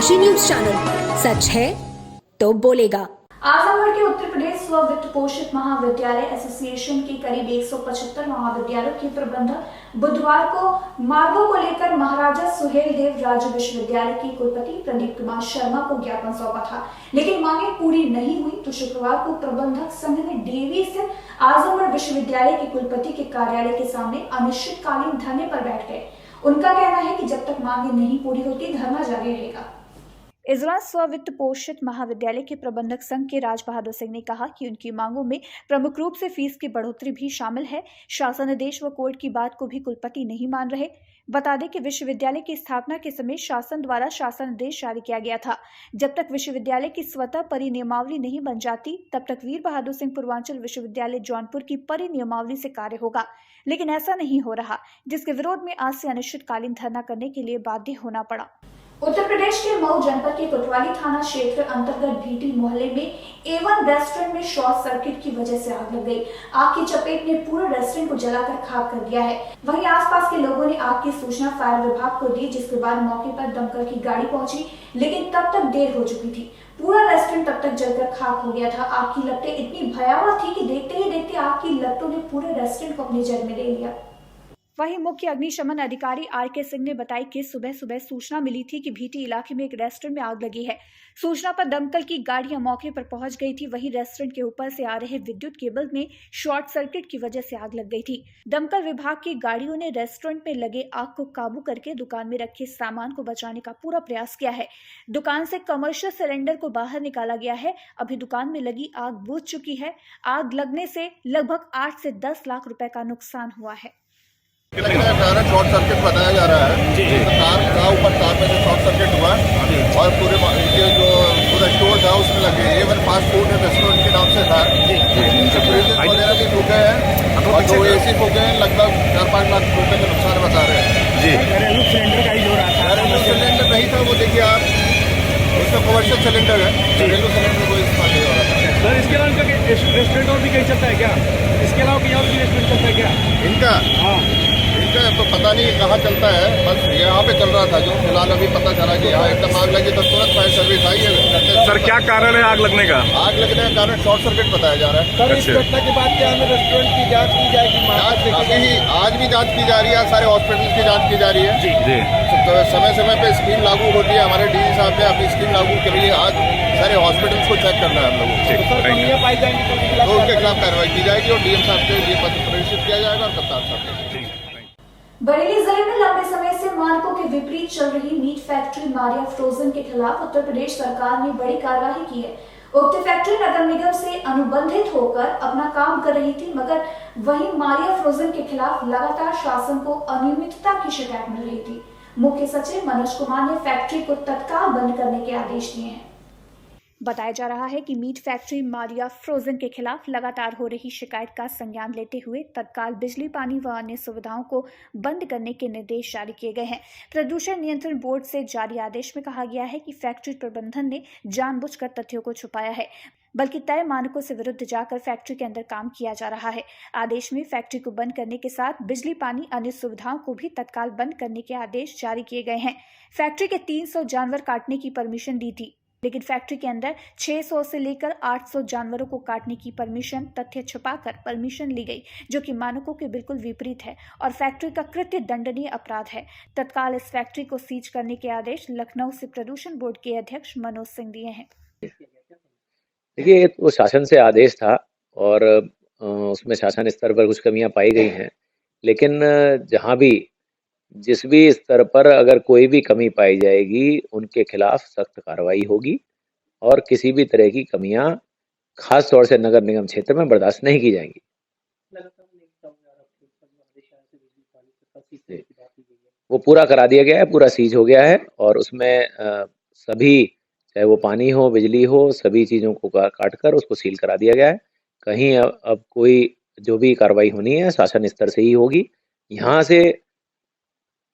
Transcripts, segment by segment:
खुशी news channel, सच है तो बोलेगा। आजमगढ़ के उत्तर प्रदेश स्व वित्त पोषित महाविद्यालय एसोसिएशन के करीब 175 महाविद्यालयों के प्रबंधक बुधवार को मार्गों को लेकर महाराजा सुहेल देव राज्य विश्वविद्यालय के कुलपति प्रदीप कुमार शर्मा को ज्ञापन सौंपा था, लेकिन मांगे पूरी नहीं हुई तो शुक्रवार को प्रबंधक संघ ने डेवी स्थित आजमगढ़ विश्वविद्यालय के कुलपति के कार्यालय के सामने अनिश्चितकालीन धरने पर बैठ गए। उनका कहना है कि जब तक मांगे नहीं पूरी होती धरना जारी रहेगा। इस दौरान स्व वित्त पोषित महाविद्यालय के प्रबंधक संघ के राज बहादुर सिंह ने कहा कि उनकी मांगों में प्रमुख रूप से फीस की बढ़ोतरी भी शामिल है। शासनादेश व कोर्ट की बात को भी कुलपति नहीं मान रहे। बता दें कि विश्वविद्यालय की स्थापना के समय शासन द्वारा शासनादेश जारी किया गया था। जब तक विश्वविद्यालय की स्वतः परिनियमावली नहीं बन जाती तब तक वीर बहादुर सिंह पूर्वांचल विश्वविद्यालय जौनपुर की परिनियमावली से कार्य होगा, लेकिन ऐसा नहीं हो रहा, जिसके विरोध में आज से अनिश्चितकालीन धरना करने के लिए बाध्य होना पड़ा। उत्तर प्रदेश के मऊ जनपद के कोतवाली थाना क्षेत्र अंतर्गत भीटी मोहल्ले में A1 रेस्टोरेंट में शॉर्ट सर्किट की वजह से आग लग गई। आग की चपेट ने पूरे रेस्टोरेंट को जलाकर खाक कर दिया है। वहीं आसपास के लोगों ने आग की सूचना फायर विभाग को दी, जिसके बाद मौके पर दमकल की गाड़ी पहुंची, लेकिन तब तक देर हो चुकी थी। पूरा रेस्टोरेंट तब तक जलकर खाक हो गया था। आग की लपटें इतनी भयावह थी कि देखते ही देखते आग की लपटों ने पूरे रेस्टोरेंट को अपनी जड़ में ले लिया। वहीं मुख्य अग्निशमन अधिकारी RK सिंह ने बताया कि सुबह सुबह सूचना मिली थी कि भीटी इलाके में एक रेस्टोरेंट में आग लगी है। सूचना पर दमकल की गाड़ियां मौके पर पहुंच गई थी। वहीं रेस्टोरेंट के ऊपर से आ रहे विद्युत केबल में शॉर्ट सर्किट की वजह से आग लग गई थी। दमकल विभाग की गाड़ियों ने रेस्टोरेंट में लगे आग को काबू करके दुकान में रखे सामान को बचाने का पूरा प्रयास किया है। दुकान से कमर्शियल सिलेंडर को बाहर निकाला गया है। अभी दुकान में लगी आग बुझ चुकी है। आग लगने से लगभग 8 से 10 लाख रुपए का नुकसान हुआ है। शॉर्ट सर्किट बताया जा रहा है। तार का ऊपर तार में से शॉर्ट सर्किट हुआ और पूरे ये जो पूरा स्टोर था उसमें लगे। A1 फास्ट फूड रेस्टोरेंट के नाम से था। फ्रिज वगैरह भी फूके हैं और 2 AC फूके हैं। लगभग 4-5 लाख रुपए का नुकसान बता रहे हैं। घरेलू सिलेंडर का ही जो रहा था, घरेलू सिलेंडर नहीं था, वो देखिए आप, उसका कमर्शियल सिलेंडर है। घरेलू सिलेंडर को इस्तेमाल नहीं हो रहा था। सर इसके अलावा रेस्टोरेंट और भी कहीं चलता है क्या? इसके अलावा कहीं और भी रेस्टोरेंट चलता है क्या? इनका तो पता नहीं कहाँ चलता है, बस यहाँ पे चल रहा था। जो फिलहाल अभी पता चला कि यहाँ एकदम आग लगी तो तुरंत फायर सर्विस आई है। सर क्या कारण है आग लगने का? आग लगने का कारण शॉर्ट सर्किट बताया जा रहा है। सर इस घटना के बाद क्या हमें रेस्टोरेंट की जांच की जाएगी? आज भी जांच की जा रही है, सारे हॉस्पिटल की जांच की जा रही है। जी। तो समय समय पे स्कीम लागू होती है। हमारे डीजी साहब ने अपनी स्कीम लागू के लिए आज सारे हॉस्पिटल्स को चेक करना है हम लोगों को। पाई जाएंगी तो उनके खिलाफ कार्रवाई की जाएगी और DM साहब से ये पत्र प्रेषित किया जाएगा और कप्तान साहब से। बरेली जिले में लंबे समय से मानकों के विपरीत चल रही मीट फैक्ट्री मारिया फ्रोजन के खिलाफ उत्तर प्रदेश सरकार ने बड़ी कार्रवाई की है। उक्त फैक्ट्री नगर निगम से अनुबंधित होकर अपना काम कर रही थी, मगर वहीं मारिया फ्रोजन के खिलाफ लगातार शासन को अनियमितता की शिकायत मिल रही थी। मुख्य सचिव मनोज कुमार ने फैक्ट्री को तत्काल बंद करने के आदेश दिए हैं। बताया जा रहा है कि मीट फैक्ट्री मारिया फ्रोजन के खिलाफ लगातार हो रही शिकायत का संज्ञान लेते हुए तत्काल बिजली, पानी व अन्य सुविधाओं को बंद करने के निर्देश जारी किए गए हैं। प्रदूषण नियंत्रण बोर्ड से जारी आदेश में कहा गया है कि फैक्ट्री प्रबंधन ने जानबूझकर तथ्यों को छुपाया है, बल्कि तय मानकों से विरुद्ध जाकर फैक्ट्री के अंदर काम किया जा रहा है। आदेश में फैक्ट्री को बंद करने के साथ बिजली, पानी, अन्य सुविधाओं को भी तत्काल बंद करने के आदेश जारी किए गए हैं। फैक्ट्री के 300 जानवर काटने की परमिशन दी थी, लेकिन फैक्ट्री के अंदर 600 से लेकर 800 जानवरों को काटने की परमिशन तथ्य छुपाकर परमिशन ली गई, जो कि मानकों के बिल्कुल विपरीत है और फैक्ट्री का कृत्य दंडनीय अपराध है। तत्काल इस फैक्ट्री को सीज करने के आदेश लखनऊ से प्रदूषण बोर्ड के अध्यक्ष मनोज सिंह दिए हैं। देखिए, वो शासन से आदेश था और उसमें शासन स्तर पर कुछ कमियां पाई गई हैं, लेकिन जहां भी जिस भी स्तर पर अगर कोई भी कमी पाई जाएगी उनके खिलाफ सख्त कार्रवाई होगी और किसी भी तरह की कमियां खास तौर से नगर निगम क्षेत्र में बर्दाश्त नहीं की जाएंगी। वो पूरा करा दिया गया है, पूरा सीज हो गया है और उसमें सभी, चाहे वो पानी हो, बिजली हो, सभी चीज़ों को काट कर उसको सील करा दिया गया है। कहीं अब कोई जो भी कार्रवाई होनी है शासन स्तर से ही होगी। यहाँ से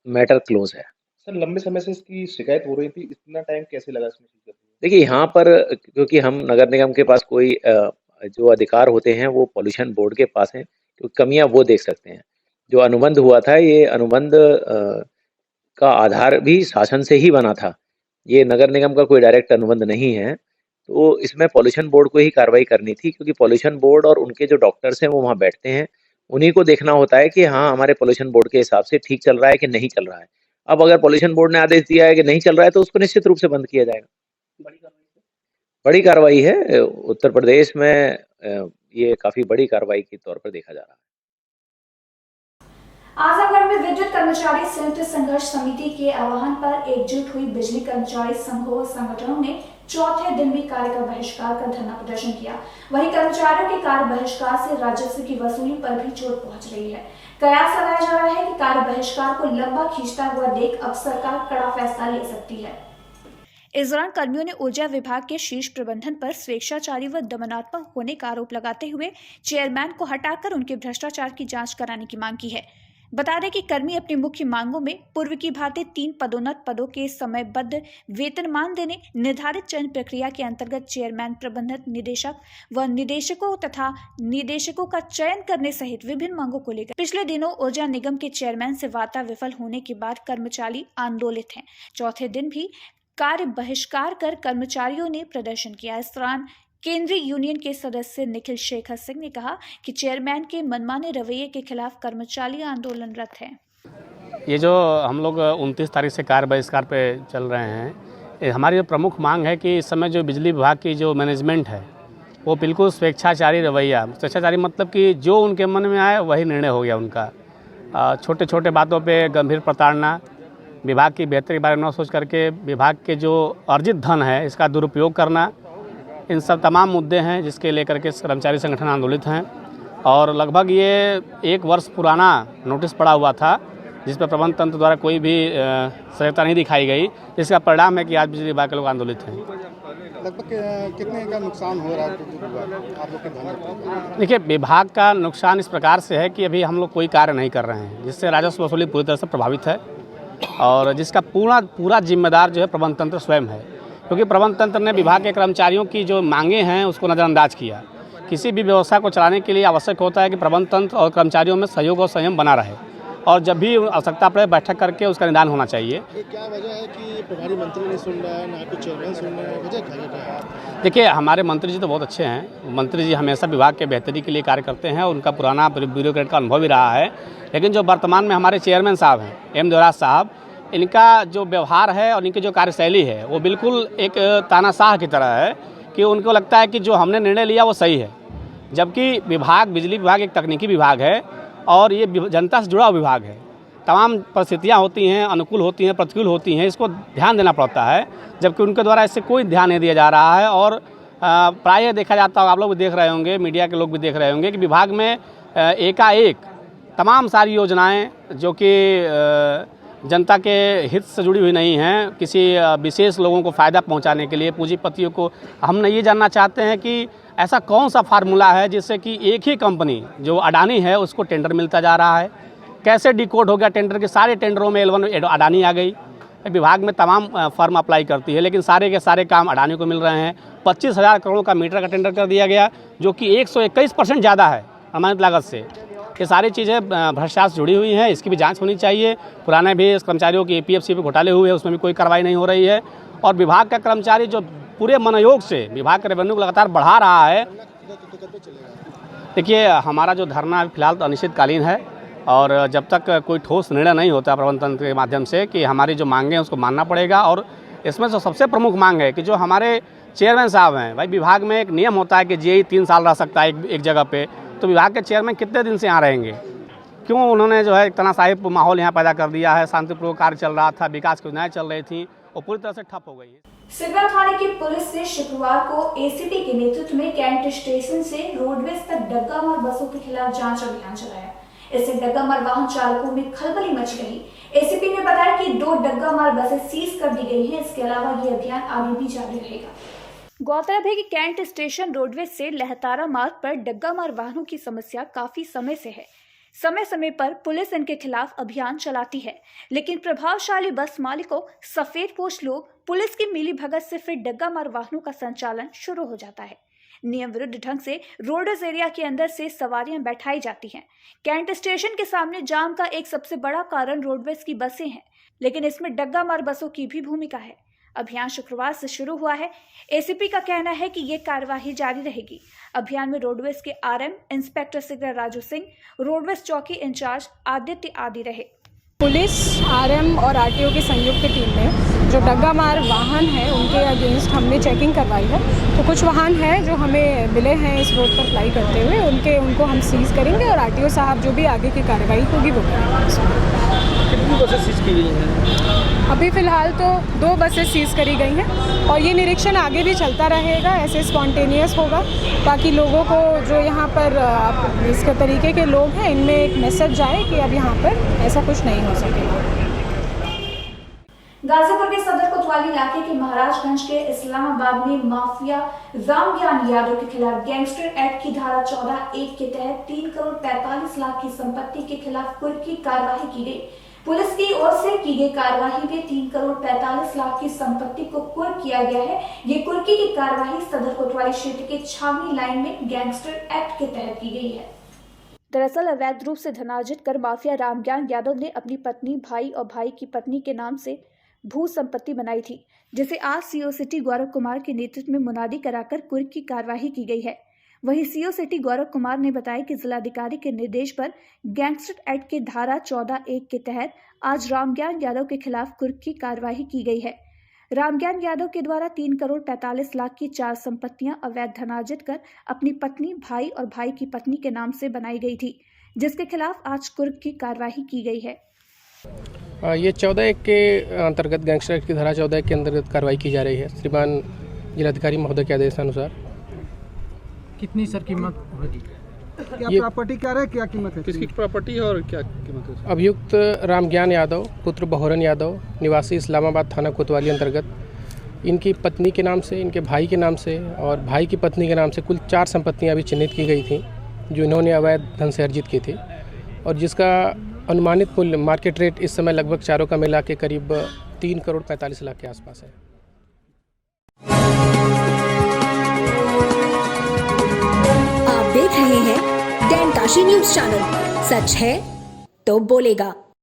मैटर क्लोज है। सर लंबे समय से इसकी शिकायत हो रही थी, इतना टाइम कैसे लगा इसमें? देखिए, यहाँ पर क्योंकि हम नगर निगम के पास कोई जो अधिकार होते हैं वो पॉल्यूशन बोर्ड के पास हैं, क्योंकि कमियां वो देख सकते हैं। जो अनुबंध हुआ था, ये अनुबंध का आधार भी शासन से ही बना था ये नगर निगम का कोई डायरेक्ट अनुबंध नहीं है। तो इसमें पॉल्यूशन बोर्ड को ही कार्रवाई करनी थी, क्योंकि पॉल्यूशन बोर्ड और उनके जो डॉक्टर्स हैं वो वहाँ बैठते हैं। उन्हीं को देखना होता है कि हाँ, हमारे पॉल्यूशन बोर्ड के हिसाब से ठीक चल रहा है कि नहीं चल रहा है। अब अगर पॉल्यूशन बोर्ड ने आदेश दिया है कि नहीं चल रहा है तो उसको निश्चित रूप से बंद किया जाएगा। बड़ी कार्रवाई है। उत्तर प्रदेश में ये काफी बड़ी कार्रवाई के तौर पर देखा जा रहा है। आजमगढ़ में विद्युत कर्मचारी संयुक्त संघर्ष समिति के आह्वान पर एकजुट हुई बिजली कर्मचारी संघों व संगठनों ने चौथे दिन भी कार्य का बहिष्कार कर धरना प्रदर्शन किया। वहीं कर्मचारियों के कार्य बहिष्कार से राजस्व की वसूली पर भी चोट पहुंच रही है। कयास लगाया जा रहा है कि कार्य बहिष्कार को लंबा खींचता हुआ देख अब सरकार कड़ा फैसला ले सकती है। इस दौरान कर्मियों ने ऊर्जा विभाग के शीर्ष प्रबंधन पर स्वेच्छाचारी व दमनात्मक होने का आरोप लगाते हुए चेयरमैन को हटाकर उनके भ्रष्टाचार की जांच कराने की मांग की है। बता दें कि कर्मी अपनी मुख्य मांगों में पूर्व की भांति 3 पदोन्नत पदों के समयबद्ध वेतनमान देने, निर्धारित चयन प्रक्रिया के अंतर्गत चेयरमैन, प्रबंधक, निदेशक व निदेशकों तथा निदेशकों का चयन करने सहित विभिन्न मांगों को लेकर पिछले दिनों ऊर्जा निगम के चेयरमैन से वार्ता विफल होने के बाद कर्मचारी आंदोलित हैं। चौथे दिन भी कार्य बहिष्कार कर कर्मचारियों ने प्रदर्शन किया। इस दौरान केंद्रीय यूनियन के सदस्य निखिल शेखर सिंह ने कहा कि चेयरमैन के मनमाने रवैये के खिलाफ कर्मचारी आंदोलनरत हैं। ये जो हम लोग 29 तारीख से कार्य बहिष्कार पे चल रहे हैं, ये हमारी जो प्रमुख मांग है कि इस समय जो बिजली विभाग की जो मैनेजमेंट है वो बिल्कुल स्वेच्छाचारी रवैया, स्वेच्छाचारी मतलब कि जो उनके मन में आए वही निर्णय हो गया उनका। छोटे छोटे बातों पे गंभीर प्रताड़ना, विभाग की बेहतरी के बारे में न सोच करके विभाग के जो अर्जित धन है इसका दुरुपयोग करना, इन सब तमाम मुद्दे हैं जिसके लेकर के कर्मचारी संगठन आंदोलित हैं। और लगभग ये 1 वर्ष पुराना नोटिस पड़ा हुआ था जिस पर प्रबंध तंत्र द्वारा कोई भी सहायता नहीं दिखाई गई, जिसका परिणाम है कि आज बिजली विभाग के लोग आंदोलित हैं। लगभग कितने का नुकसान हो रहा है आप लोग के धन? देखिए, विभाग का नुकसान इस प्रकार से है कि अभी हम लोग कोई कार्य नहीं कर रहे हैं, जिससे राजस्व वसूली पूरी तरह से प्रभावित है और जिसका पूरा जिम्मेदार जो है प्रबंध तंत्र स्वयं है, क्योंकि प्रबंध तंत्र ने विभाग के कर्मचारियों की जो मांगे हैं उसको नज़रअंदाज किया। किसी भी व्यवस्था को चलाने के लिए आवश्यक होता है कि प्रबंध तंत्र और कर्मचारियों में सहयोग और संयम बना रहे और जब भी आवश्यकता पड़े बैठक करके उसका निदान होना चाहिए। ये क्या वजह है कि प्रभारी मंत्री नहीं सुन रहा है, ना कि चेयरमैन सुन रहा है, वजह क्या है? देखिए, हमारे मंत्री जी तो बहुत अच्छे हैं। मंत्री जी हमेशा विभाग के बेहतरी के लिए कार्य करते हैं और उनका पुराना ब्यूरोक्रेट का अनुभव भी रहा है। लेकिन जो वर्तमान में हमारे चेयरमैन साहब हैं, एम देवराज साहब, इनका जो व्यवहार है और इनकी जो कार्यशैली है वो बिल्कुल एक तानाशाह की तरह है कि उनको लगता है कि जो हमने निर्णय लिया वो सही है, जबकि विभाग, बिजली विभाग एक तकनीकी विभाग है और ये जनता से जुड़ा हुआ विभाग है। तमाम परिस्थितियाँ होती हैं, अनुकूल होती हैं, प्रतिकूल होती हैं, इसको ध्यान देना पड़ता है, जबकि उनके द्वारा इससे कोई ध्यान नहीं दिया जा रहा है। और प्रायः देखा जाता है, आप लोग भी देख रहे होंगे, मीडिया के लोग भी देख रहे होंगे कि विभाग में एकाएक तमाम सारी योजनाएँ जो कि जनता के हित से जुड़ी हुई नहीं हैं, किसी विशेष लोगों को फ़ायदा पहुंचाने के लिए, पूंजीपतियों को, हम ये जानना चाहते हैं कि ऐसा कौन सा फार्मूला है जिससे कि एक ही कंपनी जो अडानी है उसको टेंडर मिलता जा रहा है। कैसे डिकोड हो गया टेंडर के, सारे टेंडरों में L1 अडानी आ गई। विभाग में तमाम फर्म अप्लाई करती है लेकिन सारे के सारे काम अडानी को मिल रहे हैं। 25,000 करोड़ का मीटर का टेंडर कर दिया गया जो कि 121% ज़्यादा है अनुमानित लागत से। ये सारी चीज़ें भ्रष्टाचार से जुड़ी हुई हैं, इसकी भी जांच होनी चाहिए। पुराने भी कर्मचारियों की APFC पे घोटाले हुए हैं, उसमें भी कोई कार्रवाई नहीं हो रही है। और विभाग का कर्मचारी जो पूरे मनोयोग से विभाग के रेवेन्यू को लगातार बढ़ा रहा है। देखिए, हमारा जो धरना फिलहाल तो अनिश्चितकालीन है और जब तक कोई ठोस निर्णय नहीं होता प्रबंध तंत्र के माध्यम से कि हमारी जो मांगे हैं उसको मानना पड़ेगा। और इसमें जो सबसे प्रमुख मांग है कि जो हमारे चेयरमैन साहब हैं, भाई विभाग में एक नियम होता है कि JE 3 साल रह सकता है एक जगह पे, तो विभाग के चेयरमैन कितने दिन से यहाँ रहेंगे? क्यों उन्होंने जो है एक तनाशाही माहौल यहाँ पैदा कर दिया है? शांतिपूर्वक कार्य चल रहा था, विकास की योजनाएं चल रही थी, वो पूरी तरह से ठप हो गई है। सिगरा थाने की पुलिस ने शुक्रवार को ACP के नेतृत्व में कैंट स्टेशन से रोडवेज तक डग्गामार बसों के खिलाफ जांच अभियान चलाया। इससे डग्गामार वाहन चालकों में खलबली मच गई। ACP ने बताया कि 2 डग्गामार बसें सीज कर दी गई हैं। इसके अलावा ये अभियान आगे भी जारी रहेगा। गौरतलब है कि कैंट स्टेशन रोडवेज से लहतारा मार्ग पर डग्गामार वाहनों की समस्या काफी समय से है। समय समय पर पुलिस इनके खिलाफ अभियान चलाती है, लेकिन प्रभावशाली बस मालिकों, सफेदपोश लोग पुलिस की मिलीभगत से फिर डग्गामार वाहनों का संचालन शुरू हो जाता है। नियम विरुद्ध ढंग से रोडवेज एरिया के अंदर से सवारियां बैठाई जाती हैं। कैंट स्टेशन के सामने जाम का एक सबसे बड़ा कारण रोडवेज की बसें हैं, लेकिन इसमें डग्गामार बसों की भी भूमिका है। अभियान शुक्रवार से शुरू हुआ है। एसीपी का कहना है कि ये कार्यवाही जारी रहेगी। अभियान में रोडवेज के RM inspector signal Raju Singh, roadways चौकी इंचार्ज आदित्य आदि रहे। पुलिस, आरएम और आरटीओ की संयुक्त टीम ने जो डग्गा मार वाहन है उनके अगेंस्ट हमने चेकिंग करवाई है। तो कुछ वाहन हैं जो हमें मिले हैं इस रोड पर फ्लाई करते हुए, उनको हम सीज करेंगे और आरटीओ साहब जो भी आगे की कार्रवाई होगी वो करेंगे। कितनी बसें सीज की गई हैं? अभी फ़िलहाल तो 2 बसें सीज करी गई हैं और ये निरीक्षण आगे भी चलता रहेगा, ऐसे स्पॉन्टेनियस होगा ताकि लोगों को जो यहाँ पर इसके तरीके के लोग हैं इनमें एक मैसेज जाए कि अब यहाँ पर ऐसा कुछ नहीं हो सकेगा। गाजीपुर के सदर कोतवाली इलाके के महाराजगंज के इस्लामाबाद में माफिया रामज्ञान यादव के खिलाफ गैंगस्टर एक्ट की धारा 14(1) के तहत 3 करोड़ 45 लाख की संपत्ति के खिलाफ कुर्की कार्रवाई की गई। पुलिस की ओर से की गई कार्रवाई में 3 करोड़ 45 लाख की संपत्ति को कुर्क किया गया है। ये कुर्की की कार्रवाई सदर कोतवाली क्षेत्र के छावनी लाइन में गैंगस्टर एक्ट के तहत की गई है। दरअसल अवैध रूप से धनार्जित कर माफिया रामज्ञान यादव ने अपनी पत्नी, भाई और भाई की पत्नी के नाम से भू संपत्ति बनाई थी, जिसे आज सीओ सिटी गौरव कुमार के नेतृत्व में मुनादी कराकर कुर्क की कार्रवाई की गई है। वहीं सीओ सिटी गौरव कुमार ने बताया कि जिलाधिकारी के निर्देश पर गैंगस्टर एक्ट के धारा 14(1) के तहत आज रामज्ञान यादव के खिलाफ कुर्क की कार्रवाई की गई है। रामज्ञान यादव के द्वारा 3 करोड़ 45 लाख की 4 संपत्तियां अवैध धनार्जित कर अपनी पत्नी, भाई और भाई की पत्नी के नाम से बनाई गई थी, जिसके खिलाफ आज कुर्क की कार्रवाई की गई है। ये 14(1) के अंतर्गत गैंगस्टर एक्ट की धारा 14(1) के अंतर्गत कार्रवाई की जा रही है। श्रीमान जिलाधिकारी महोदय के आदेशानुसार। कितनी सर कीमत होगी? क्या प्रॉपर्टी क्या है, क्या कीमत है? किसकी प्रॉपर्टी और क्या कीमत है? अभियुक्त रामज्ञान यादव पुत्र बहोरन यादव निवासी इस्लामाबाद थाना कोतवाली अंतर्गत इनकी पत्नी के नाम से, इनके भाई के नाम से और भाई की पत्नी के नाम से कुल 4 संपत्तियां अभी चिन्हित की गई थी जो इन्होंने अवैध धन से अर्जित की थी और जिसका अनुमानित मूल्य मार्केट रेट इस समय लगभग चारों का मिला के करीब 3 करोड़ 45 लाख के आसपास है। आप देख रहे हैं डैन काशी न्यूज चैनल। सच है तो बोलेगा।